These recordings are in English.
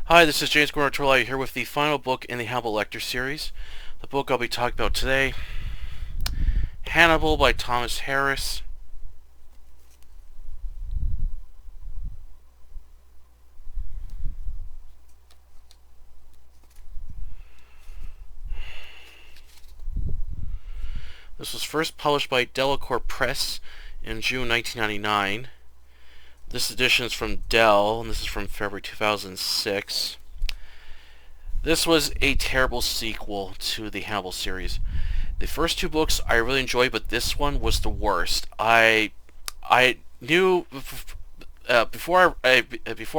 Hi, this is James Gordon here with the final book in the Hannibal Lecter series. The book I'll be talking about today, Hannibal by Thomas Harris. This was first published by Delacour Press in June 1999. This edition is from Dell, and this is from February 2006. This was a terrible sequel to the Hannibal series. The first two books I really enjoyed, but this one was the worst. I knew before I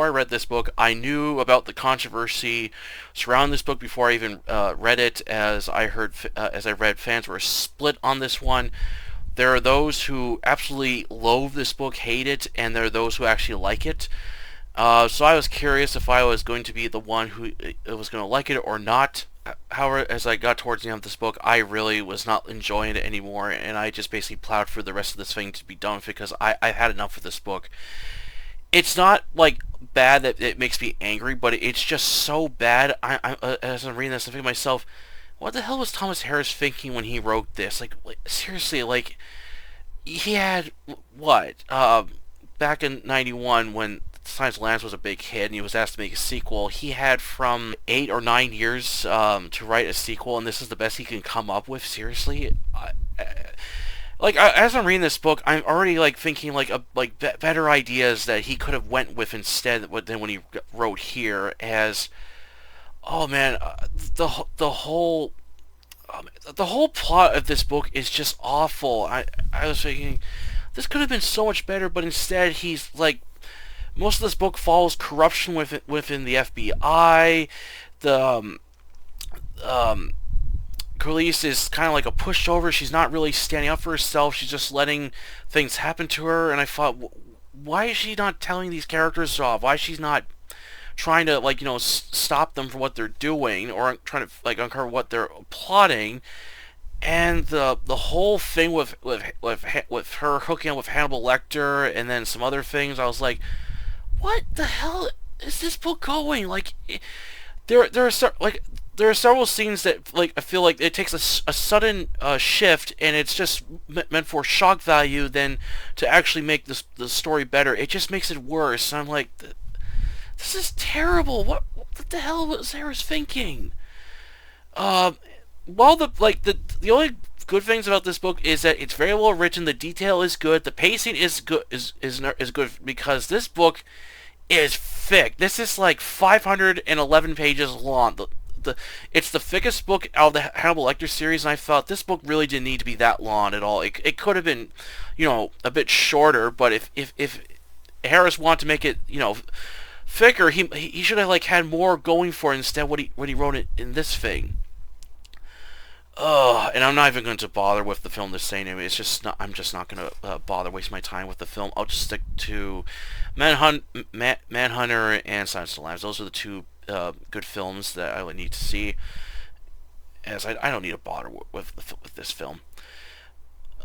read this book, I knew about the controversy surrounding this book before I even read it. As I read, fans were split on this one. There are those who absolutely loathe this book, hate it, and there are those who actually like it. So I was curious if I was going to be the one who was going to like it or not. However, as I got towards the end of this book, I really was not enjoying it anymore, and I just basically plowed through the rest of this thing to be done with it because I've had enough of this book. It's not like bad that it makes me angry, but it's just so bad. As I'm reading this, I'm thinking to myself, what the hell was Thomas Harris thinking when he wrote this? Like seriously, like he had what? Back in '91 when Silence of the Lambs was a big hit and he was asked to make a sequel, he had from 8 or 9 years to write a sequel, and this is the best he can come up with. Seriously, as I'm reading this book, I'm already like thinking better ideas that he could have went with instead than when he wrote here. As oh man, the whole the whole plot of this book is just awful. I was thinking this could have been so much better, but instead he's like most of this book follows corruption within the FBI. The Khalees is kind of like a pushover. She's not really standing up for herself. She's just letting things happen to her. And I thought, why is she not telling these characters off? Why is she not trying to stop them from what they're doing or trying to uncover what they're plotting? And the whole thing with her hooking up with Hannibal Lecter and then some other things, I was like, what the hell is this book going? There are several scenes that I feel like it takes a sudden shift, and it's just meant for shock value than to actually make the story better. It just makes it worse. And I'm like, this is terrible. What the hell was Harris thinking? The only good things about this book is that it's very well written. The detail is good. The pacing is good. Is good because this book is thick. This is like 511 pages long. It's the thickest book out of the Hannibal Lecter series, and I thought this book really didn't need to be that long at all. It could have been, a bit shorter. But if Harris wanted to make it, thicker, he should have had more going for it instead. What he wrote it in this thing. And I'm not even going to bother with the film the same name. It's just not. I'm just not going to bother wasting my time with the film. I'll just stick to Manhunter and Silence of the Lambs. Those are the two good films that I would need to see. As I don't need to bother with this film.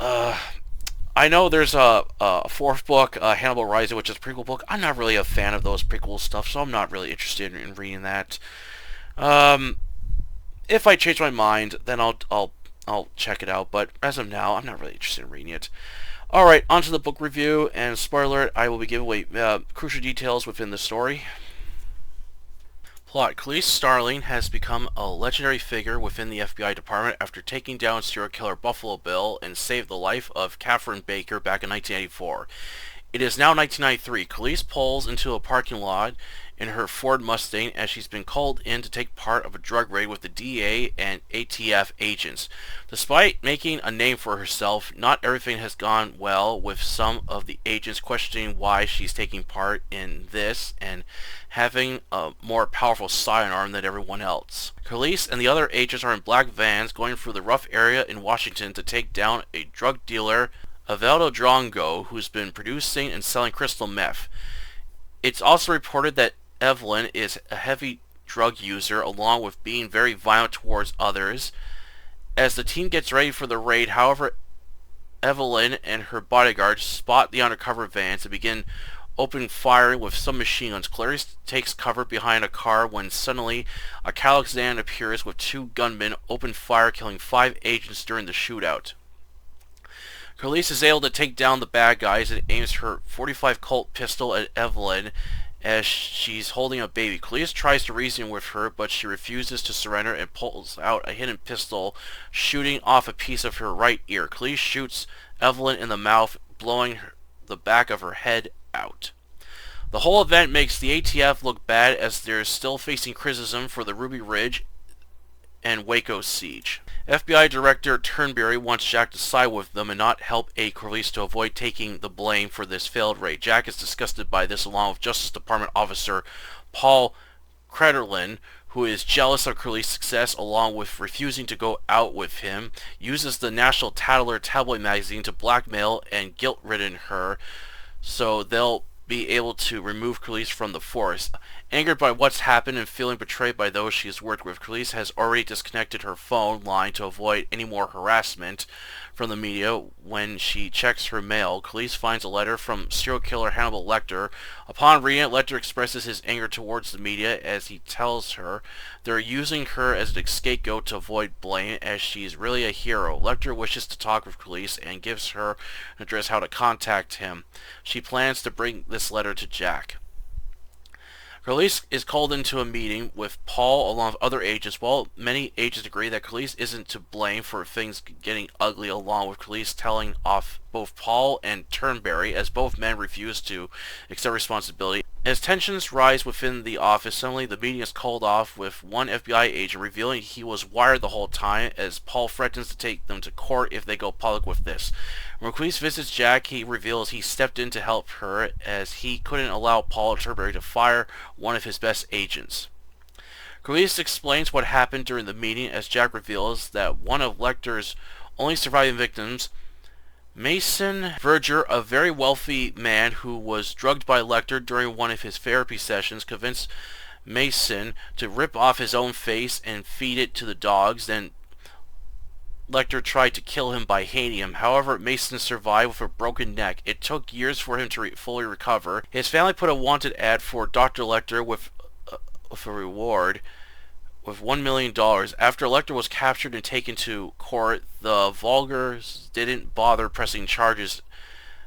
I know there's a fourth book, Hannibal Rising, which is a prequel book. I'm not really a fan of those prequel stuff, so I'm not really interested in reading that. If I change my mind, then I'll check it out. But as of now, I'm not really interested in reading it. All right, on to the book review. And spoiler alert, I will be giving away crucial details within the story. Plot: Khalees Starling has become a legendary figure within the FBI department after taking down serial killer Buffalo Bill and saved the life of Catherine Baker back in 1984. It is now 1993. Khalees pulls into a parking lot in her Ford Mustang as she's been called in to take part of a drug raid with the DA and ATF agents. Despite making a name for herself, not everything has gone well, with some of the agents questioning why she's taking part in this and having a more powerful sidearm than everyone else. Khalees and the other agents are in black vans going through the rough area in Washington to take down a drug dealer, Aveldo Drongo, who's been producing and selling crystal meth. It's also reported that Evelyn is a heavy drug user, along with being very violent towards others. As the team gets ready for the raid, however, Evelyn and her bodyguards spot the undercover vans and begin open firing with some machine guns. Clarice takes cover behind a car when suddenly a Cadillac sedan appears with two gunmen open fire, killing 5 agents during the shootout. Clarice is able to take down the bad guys and aims her .45 Colt pistol at Evelyn as she's holding a baby. Clarice tries to reason with her, but she refuses to surrender and pulls out a hidden pistol, shooting off a piece of her right ear. Clarice shoots Evelyn in the mouth, blowing the back of her head out. The whole event makes the ATF look bad as they're still facing criticism for the Ruby Ridge and Waco siege. FBI Director Turnberry wants Jack to side with them and not help aid Clarice to avoid taking the blame for this failed raid. Jack is disgusted by this, along with Justice Department Officer Paul Crederlin, who is jealous of Clarice's success along with refusing to go out with him, uses the National Tattler tabloid magazine to blackmail and guilt-ridden her so they'll be able to remove Clarice from the force. Angered by what's happened and feeling betrayed by those she has worked with, Clarice has already disconnected her phone line to avoid any more harassment from the media. When she checks her mail, Clarice finds a letter from serial killer Hannibal Lecter. Upon reading it, Lecter expresses his anger towards the media as he tells her they're using her as a scapegoat to avoid blame, as she's really a hero. Lecter wishes to talk with Clarice and gives her an address how to contact him. She plans to bring this letter to Jack. Clarice is called into a meeting with Paul along with other agents. While many agents agree that Clarice isn't to blame for things getting ugly, along with Clarice telling off both Paul and Turnberry, as both men refuse to accept responsibility. As tensions rise within the office, suddenly the meeting is called off with one FBI agent revealing he was wired the whole time, as Paul threatens to take them to court if they go public with this. When Clarice visits Jack, he reveals he stepped in to help her as he couldn't allow Paul Turnberry to fire one of his best agents. Clarice explains what happened during the meeting as Jack reveals that one of Lecter's only surviving victims, Mason Verger, a very wealthy man who was drugged by Lecter during one of his therapy sessions, convinced Mason to rip off his own face and feed it to the dogs. Then Lecter tried to kill him by hating him. However, Mason survived with a broken neck. It took years for him to fully recover. His family put a wanted ad for Dr. Lecter with a reward with $1 million. After Lecter was captured and taken to court, the Vulgars didn't bother pressing charges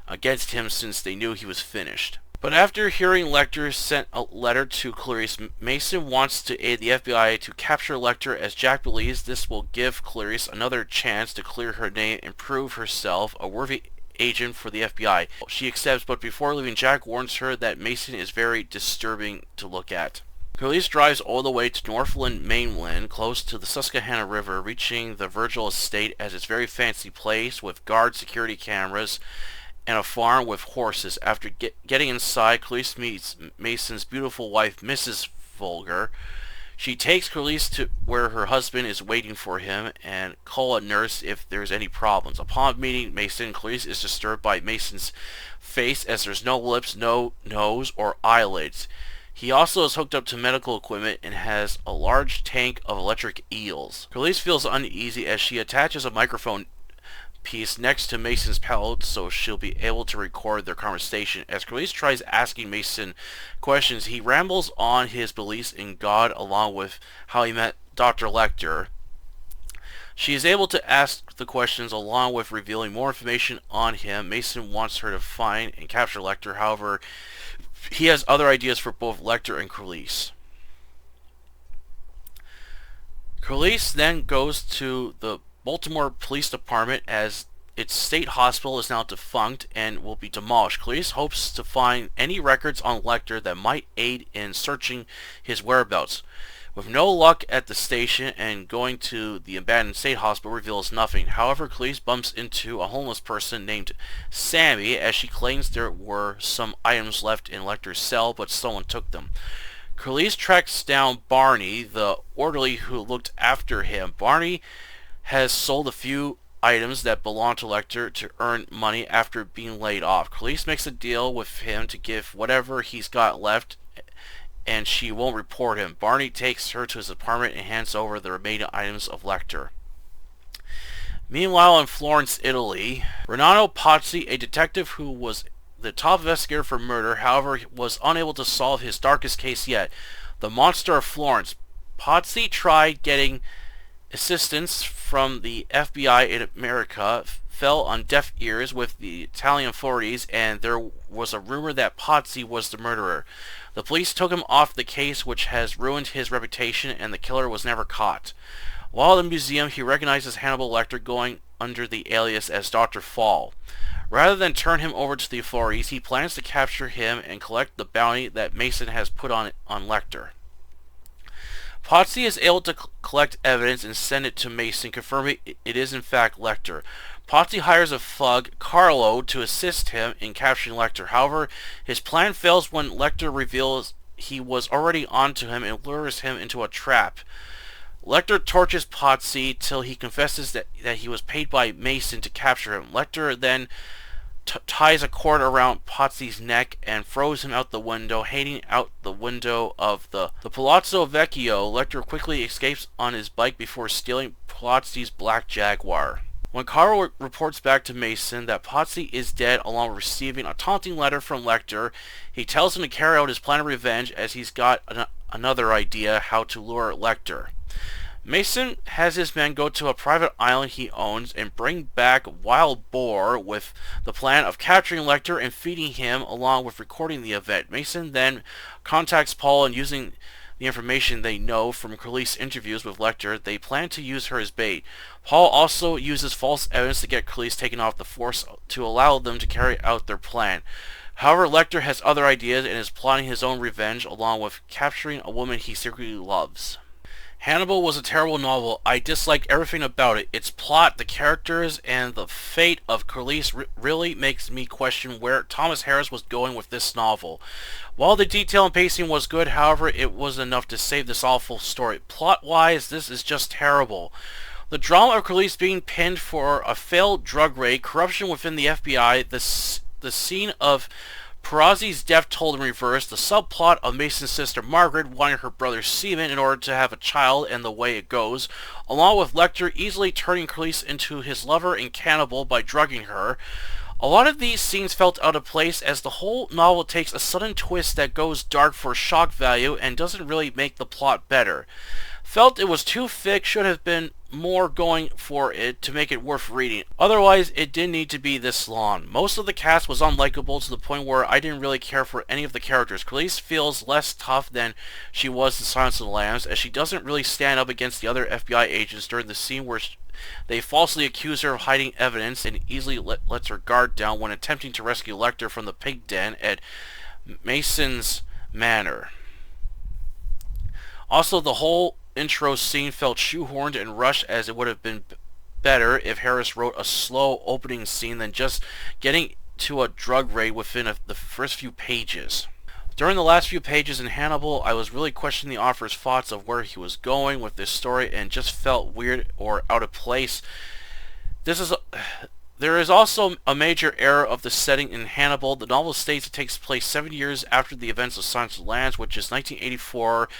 against him since they knew he was finished. But after hearing Lecter sent a letter to Clarice, Mason wants to aid the FBI to capture Lecter, as Jack believes this will give Clarice another chance to clear her name and prove herself a worthy agent for the FBI. She accepts, but before leaving, Jack warns her that Mason is very disturbing to look at. Clarice drives all the way to Northland mainland, close to the Susquehanna River, reaching the Virgil estate as its very fancy place with guard security cameras and a farm with horses. After getting inside, Clarice meets Mason's beautiful wife, Mrs. Vulgar. She takes Clarice to where her husband is waiting for him and call a nurse if there's any problems. Upon meeting Mason, Clarice is disturbed by Mason's face as there's no lips, no nose, or eyelids. He also is hooked up to medical equipment and has a large tank of electric eels. Clarice feels uneasy as she attaches a microphone piece next to Mason's palate so she'll be able to record their conversation. As Clarice tries asking Mason questions, he rambles on his beliefs in God along with how he met Dr. Lecter. She is able to ask the questions along with revealing more information on him. Mason wants her to find and capture Lecter. However, he has other ideas for both Lecter and Clarice. Clarice then goes to the Baltimore Police Department as its state hospital is now defunct and will be demolished. Clarice hopes to find any records on Lecter that might aid in searching his whereabouts. With no luck at the station, and going to the abandoned state hospital reveals nothing. However, Clarice bumps into a homeless person named Sammy as she claims there were some items left in Lecter's cell, but someone took them. Clarice tracks down Barney, the orderly who looked after him. Barney has sold a few items that belong to Lecter to earn money after being laid off. Clarice makes a deal with him to give whatever he's got left, and she won't report him. Barney takes her to his apartment and hands over the remaining items of Lecter. Meanwhile, in Florence, Italy, Renato Pazzi, a detective who was the top investigator for murder. However, he was unable to solve his darkest case yet, the monster of Florence. Pozzi tried getting assistance from the FBI in America, fell on deaf ears with the Italian authorities, and there was a rumor that Pozzi was the murderer. The police took him off the case, which has ruined his reputation, and the killer was never caught. While in the museum, he recognizes Hannibal Lecter going under the alias as Dr. Fall. Rather than turn him over to the authorities, he plans to capture him and collect the bounty that Mason has put on Lecter. Pozzi is able to collect evidence and send it to Mason, confirming it is in fact Lecter. Pozzi hires a thug, Carlo, to assist him in capturing Lecter. However, his plan fails when Lecter reveals he was already onto him and lures him into a trap. Lecter tortures Pozzi till he confesses that he was paid by Mason to capture him. Lecter then ties a cord around Pozzi's neck and throws him out the window, hanging out the window of the Palazzo Vecchio. Lecter quickly escapes on his bike before stealing Pozzi's black Jaguar. When Carl reports back to Mason that Pozzi is dead along with receiving a taunting letter from Lecter, he tells him to carry out his plan of revenge as he's got another idea how to lure Lecter. Mason has his men go to a private island he owns and bring back wild boar with the plan of capturing Lecter and feeding him along with recording the event. Mason then contacts Paul, and using the information they know from Khaleesi's interviews with Lecter, they plan to use her as bait. Paul also uses false evidence to get Khaleesi taken off the force to allow them to carry out their plan. However, Lecter has other ideas and is plotting his own revenge along with capturing a woman he secretly loves. Hannibal was a terrible novel. I dislike everything about it. Its plot, the characters, and the fate of Khaleesi really makes me question where Thomas Harris was going with this novel. While the detail and pacing was good, however, it wasn't enough to save this awful story. Plot-wise, this is just terrible. The drama of Khaleesi being pinned for a failed drug raid, corruption within the FBI, the scene of Perazzi's death told in reverse, the subplot of Mason's sister Margaret wanting her brother Seaman in order to have a child and the way it goes, along with Lecter easily turning Khaleesi into his lover and cannibal by drugging her. A lot of these scenes felt out of place as the whole novel takes a sudden twist that goes dark for shock value and doesn't really make the plot better. Felt it was too thick, should have been more going for it to make it worth reading. Otherwise, it didn't need to be this long. Most of the cast was unlikable to the point where I didn't really care for any of the characters. Khaleesi feels less tough than she was in Silence of the Lambs, as she doesn't really stand up against the other FBI agents during the scene where they falsely accuse her of hiding evidence and easily lets her guard down when attempting to rescue Lecter from the pig den at Mason's Manor. Also, the whole intro scene felt shoehorned and rushed, as it would have been better if Harris wrote a slow opening scene than just getting to a drug raid within the first few pages. During the last few pages in Hannibal, I was really questioning the author's thoughts of where he was going with this story and just felt weird or out of place. There is also a major error of the setting in Hannibal. The novel states it takes place 7 years after the events of Silence of the Lambs, which is 1984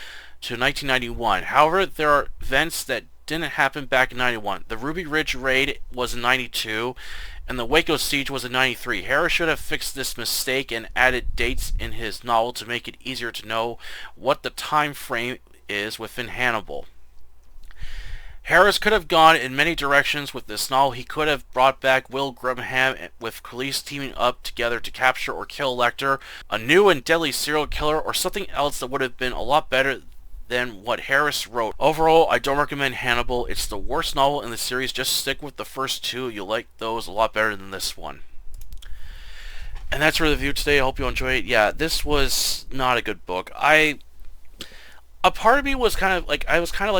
to 1991. However, there are events that didn't happen back in 91. The Ruby Ridge raid was in 92, and the Waco siege was in 93. Harris should have fixed this mistake and added dates in his novel to make it easier to know what the time frame is within Hannibal. Harris could have gone in many directions with this novel. He could have brought back Will Graham with Khaleesi teaming up together to capture or kill Lecter, a new and deadly serial killer, or something else that would have been a lot better than what Harris wrote. Overall, I don't recommend Hannibal. It's the worst novel in the series. Just stick with the first two. You'll like those a lot better than this one. And that's for the review today. I hope you enjoy it. Yeah, this was not a good book. A part of me was kind of like,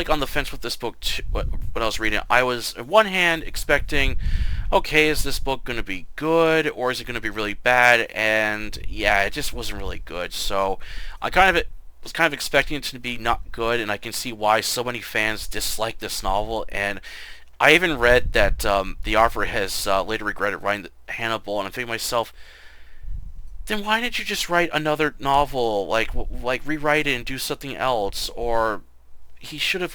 on the fence with this book too, when I was reading it. I was, on one hand, expecting, okay, is this book going to be good, or is it going to be really bad? And yeah, it just wasn't really good. So I was kind of expecting it to be not good, and I can see why so many fans dislike this novel. And I even read that the author has later regretted writing Hannibal, and I'm thinking to myself, then why didn't you just write another novel, like rewrite it and do something else? Or he should have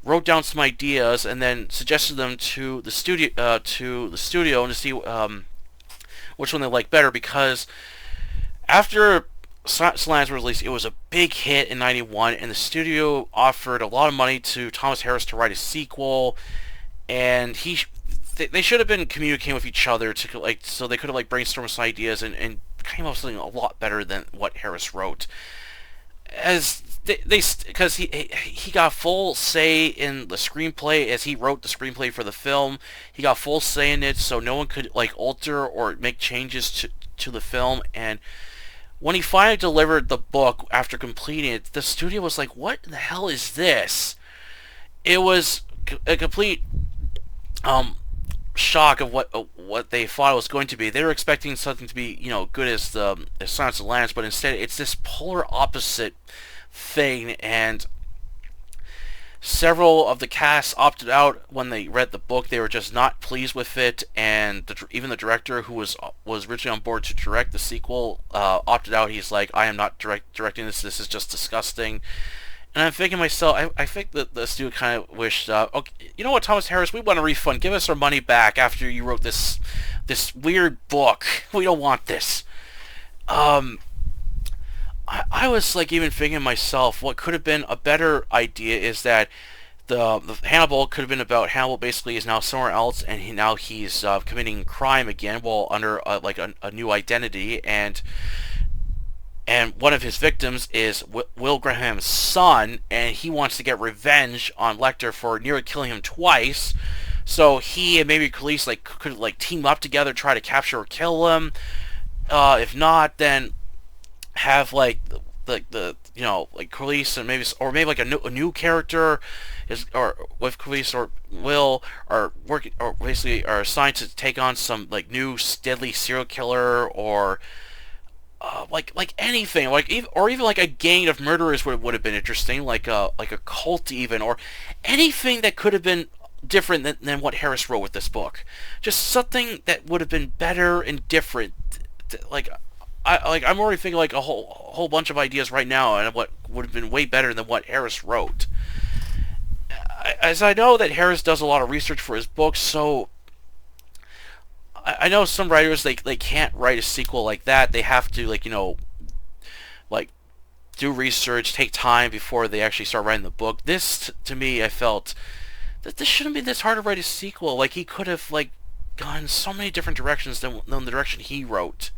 wrote down some ideas and then suggested them to the studio and to see which one they like better, because after Silence was released, it was a big hit in '91, and the studio offered a lot of money to Thomas Harris to write a sequel, and they should have been communicating with each other to like so they could have like brainstormed some ideas and came up with something a lot better than what Harris wrote. As they because he got full say in the screenplay, as he wrote the screenplay for the film. He got full say in it, so no one could like alter or make changes to the film. And when he finally delivered the book after completing it, the studio was like, "What the hell is this?" It was a complete um, shock of what they thought it was going to be. They were expecting something to be, good as Silence of the Lambs, but instead it's this polar opposite thing. And several of the cast opted out when they read the book. They were just not pleased with it, and even the director, who was originally on board to direct the sequel, opted out. He's like, "I am not directing this. This is just disgusting." And I'm thinking to myself, I think that the studio kind of wished, okay, you know what, Thomas Harris, we want a refund. Give us our money back after you wrote this weird book. We don't want this. I was like even thinking to myself, what could have been a better idea is that the Hannibal could have been about Hannibal basically is now somewhere else, and he's committing crime again, while under like a new identity, and one of his victims is Will Graham's son, and he wants to get revenge on Lecter for nearly killing him twice. So he and maybe police could team up together, try to capture or kill him. If not, then have the police and maybe like a new character or with police or Will are working or basically are assigned to take on some like new deadly serial killer, or like anything, or even like a gang of murderers would have been interesting, like a cult even, or anything that could have been different than what Harris wrote with this book. Just something that would have been better and different. I'm already thinking like a whole bunch of ideas right now, and what would have been way better than what Harris wrote. As I know that Harris does a lot of research for his books, so I know some writers they can't write a sequel like that. They have to do research, take time before they actually start writing the book. This to me, I felt that this shouldn't be this hard to write a sequel. Like he could have gone so many different directions than the direction he wrote.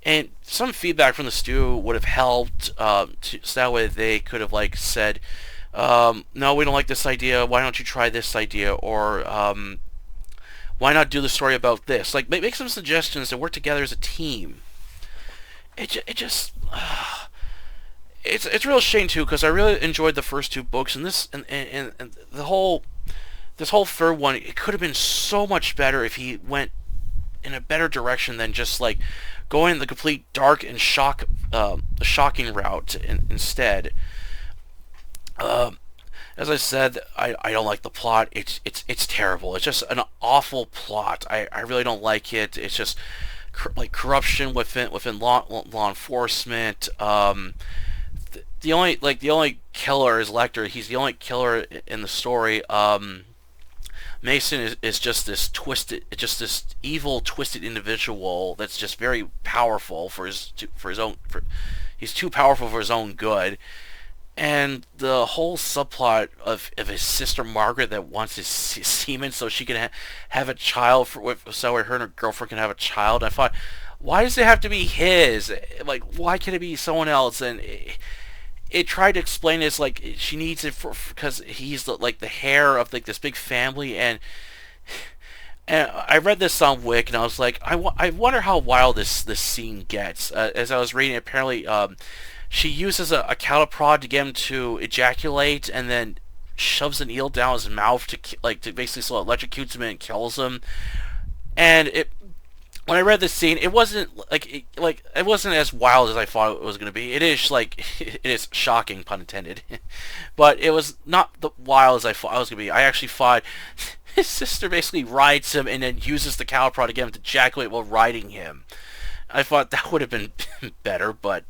And some feedback from the studio would have helped, so that way they could have said, no, we don't like this idea. Why don't you try this idea? Or why not do the story about this? Make some suggestions to work together as a team. It's a real shame too, because I really enjoyed the first two books, and this and the whole third one. It could have been so much better if he went in a better direction than just going the complete dark and shocking route instead. As I said, I don't like the plot. It's terrible. It's just an awful plot. I really don't like it. It's just corruption within law enforcement. The only killer is Lecter. He's the only killer in the story. Mason is just this evil, twisted individual that's just very powerful he's too powerful for his own good. And the whole subplot of his sister Margaret that wants his semen so she can have a child so her and her girlfriend can have a child. I thought, why does it have to be his? Why can't it be someone else? And it tried to explain this she needs it because he's the heir of this big family, and I read this on Wik and I was like, I wonder how wild this scene gets. As I was reading, apparently she uses a cattle prod to get him to ejaculate, and then shoves an eel down his mouth to basically so it electrocutes him and kills him. And when I read this scene, it wasn't it wasn't as wild as I thought it was going to be. It is it is shocking, pun intended, but it was not the wild as I thought it was going to be. I actually thought his sister basically rides him and then uses the cow prod to get him to ejaculate while riding him. I thought that would have been better, but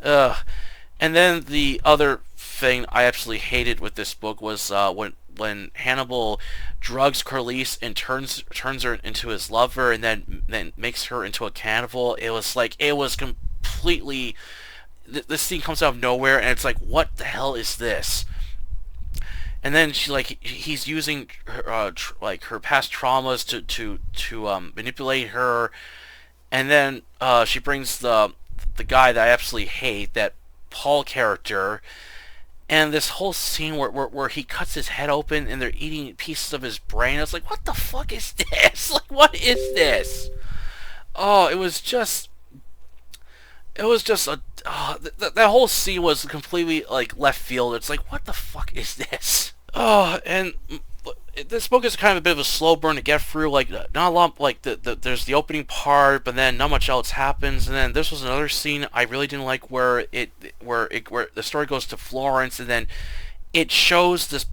and then the other thing I absolutely hated with this book was when when Hannibal drugs Corliss and turns her into his lover, and then makes her into a cannibal. It was like, it was completely, this scene comes out of nowhere, and it's like, what the hell is this? And then he's using her, like her past traumas to manipulate her, and then she brings the guy that I absolutely hate, that Paul character, and this whole scene where he cuts his head open and they're eating pieces of his brain. I was like, what the fuck is this? Like, what is this? Oh, it was just a, that whole scene was completely like left field. It's like, what the fuck is this? Oh, and this book is kind of a bit of a slow burn to get through. Like, not a lot. Like, there's the opening part, but then not much else happens. And then this was another scene I really didn't like, where the story goes to Florence, and then it shows this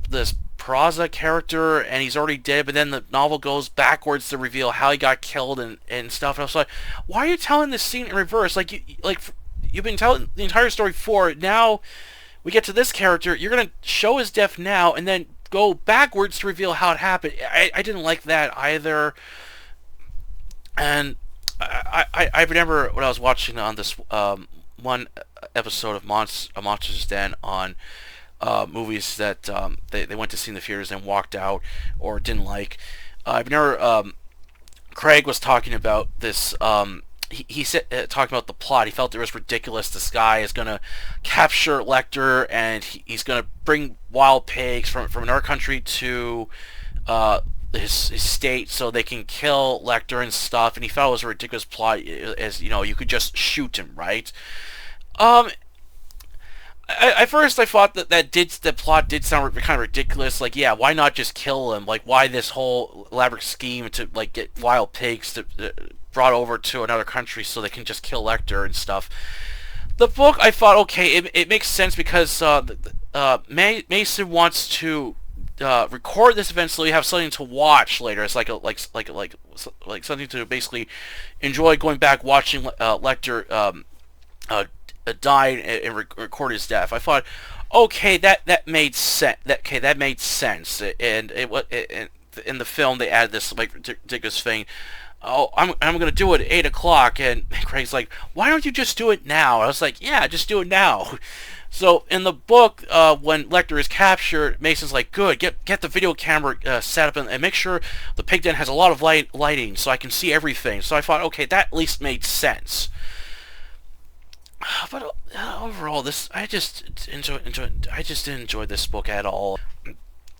Peraza character, and he's already dead. But then the novel goes backwards to reveal how he got killed and stuff. And I was like, why are you telling this scene in reverse? You've been telling the entire story before. Now we get to this character. You're gonna show his death now, and then go backwards to reveal how it happened. I didn't like that either. And I remember when I was watching on this one episode of Monsters Den on movies that they went to see in the theaters and walked out or didn't like. I remember Craig was talking about this. He said, talking about the plot, he felt it was ridiculous. This guy is going to capture Lecter, and he's going to bring wild pigs from another country to his state so they can kill Lecter and stuff. And he felt it was a ridiculous plot, as you know, you could just shoot him, right? At first I thought the plot did sound kind of ridiculous. Like, yeah, why not just kill him? Like, why this whole elaborate scheme to like get wild pigs to brought over to another country so they can just kill Lecter and stuff. The book, I thought, okay, it makes sense because Mason wants to record this event so you have something to watch later. It's like something to basically enjoy going back watching Lecter die and record his death. I thought, okay, that made sense. That made sense. And in the film they added this like ridiculous thing. Oh, I'm gonna do it at 8 o'clock, and Craig's like, why don't you just do it now? I was like, yeah, just do it now. So in the book, when Lecter is captured, Mason's like, good, get the video camera set up and make sure the pig den has a lot of lighting so I can see everything. So I thought, okay, that at least made sense. But overall, I just didn't enjoy this book at all.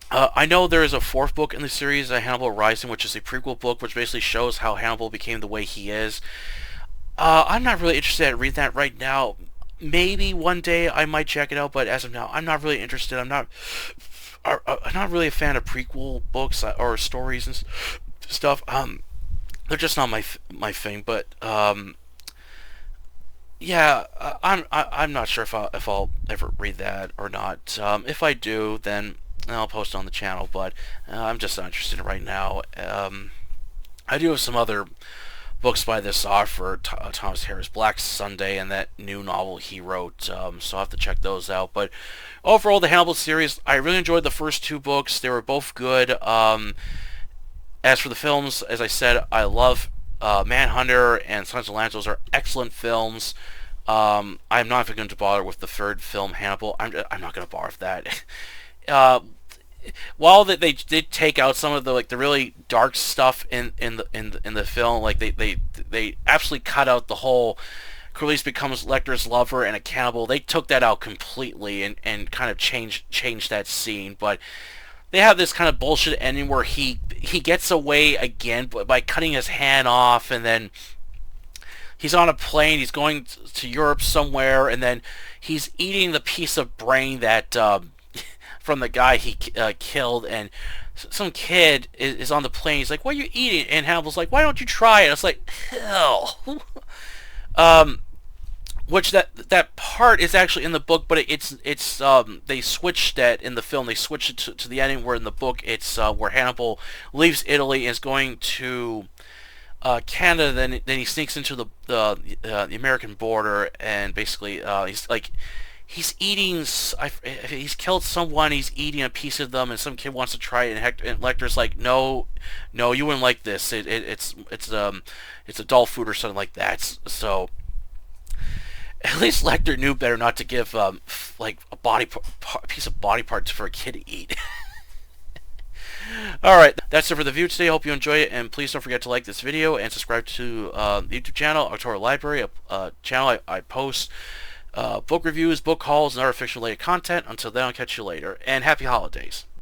I know there is a fourth book in the series, Hannibal Rising, which is a prequel book, which basically shows how Hannibal became the way he is. I'm not really interested in reading that right now. Maybe one day I might check it out, but as of now, I'm not really interested. I'm not really a fan of prequel books or stories and stuff. They're just not my thing. But yeah, I'm not sure if I'll ever read that or not. If I do, then I'll post it on the channel, but I'm just not interested in it right now. I do have some other books by this author, Thomas Harris, Black Sunday, and that new novel he wrote, so I'll have to check those out. But overall, the Hannibal series, I really enjoyed the first two books. They were both good. As for the films, as I said, I love Manhunter and Silence of the Lambs. Those are excellent films. I'm not even going to bother with the third film, Hannibal. I'm not going to bother with that. While they did take out some of the the really dark stuff in the film, like they absolutely cut out the whole Corliss becomes Lecter's lover and a cannibal. They took that out completely and kind of changed that scene. But they have this kind of bullshit ending where he gets away again by cutting his hand off, and then he's on a plane. He's going to Europe somewhere, and then he's eating the piece of brain that from the guy he killed, and some kid is on the plane. He's like, what are you eating? And Hannibal's like, why don't you try it? It's like, hell. Which that part is actually in the book, but it's they switched that in the film. They switched it to the ending, where in the book it's where Hannibal leaves Italy and is going to Canada. Then he sneaks into the American border, and basically he's like, he's eating. He's killed someone. He's eating a piece of them, and some kid wants to try it. And Lecter's like, no, no, you wouldn't like this. It's adult food or something like that. So at least Lecter knew better not to give like a piece of body parts for a kid to eat. All right, that's it for the view today. I hope you enjoy it, and please don't forget to like this video and subscribe to the YouTube channel, October Library, a channel I post book reviews, book hauls, and other fiction-related content. Until then, I'll catch you later, and happy holidays.